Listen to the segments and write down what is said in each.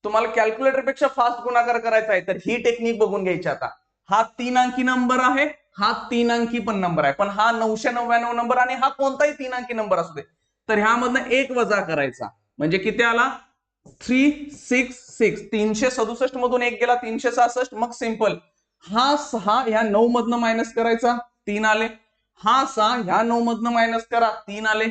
तुम्हाला कॅल्क्युलेटर पेक्षा फास्ट गुणाकार करायचा आहे तर ही टेक्निक बघून घ्यायची. आता हा 3 अंकी नंबर आहे, हा 3 अंकी पण नंबर आहे, पण हा 999 नंबर आणि हा कोणताही 3 अंकी नंबर असू दे, तर ह्यामधनं एक वजा करायचा म्हणजे किती आला 366. 367 मधून एक गेला 366. मग सिंपल हा 6 ह्या 9 मधनं मायनस करायचा 3 आले, हा 6 ह्या 9 मधनं मायनस करा 3 आले,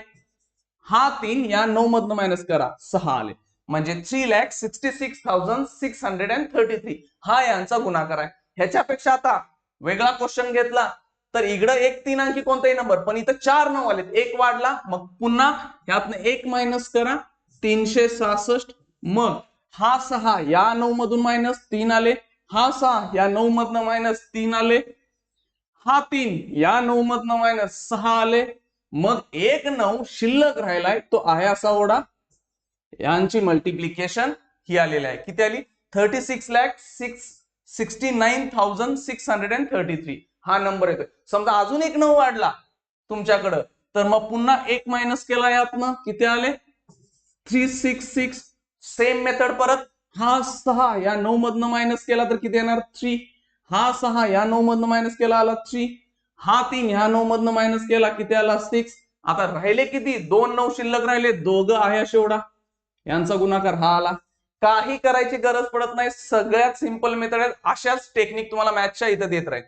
हा 3 या 9 मधनं मायनस करा 6 आले, म्हणजे 3,66,633 हा यांचा गुणाकार आहे. ह्याच्यापेक्षा आता वेगळा क्वेश्चन घेतला तर इकडं एक 3 अंकी कोणताही नंबर, पण इथं 4 9 आलेत, एक वाढला, मग पुन्हा ह्यातनं एक मायनस करा 366. मग हा 6 या 9 मधून मायनस 3 आले, हा 6 या 9 मधनं मायनस 3 आले, हा 3 या 9 मधनं मायनस 6 आले, मग एक 9 शिल्लक राहिलाय तो आहे असा ओढा. यांची मल्टिप्लिकेशन ही आलेली आहे, किती आली 36,69,633 हा नंबर येतोय. समजा अजून एक 9 वाढला तुमच्याकडं तर मग पुन्हा एक मायनस केला यातनं किती आले 366. सेम मेथड परत, हा 6 या 9 मधनं मायनस केला तर किती येणार 3, हा 6 या 9 मधनं मायनस केला आला 3, हा 3 ह्या 9 मधनं मायनस केला किती आला 6. आता राहिले किती 2 9 शिल्लक राहिले, दोघं आहे असे एवढा, यांचा गुणाकार हा आला. काही करायची गरज पडत नाही, सगळ्यात सिंपल मेथड आहे. अशाच टेक्निक तुम्हाला मॅथच्या इथं देत राहील.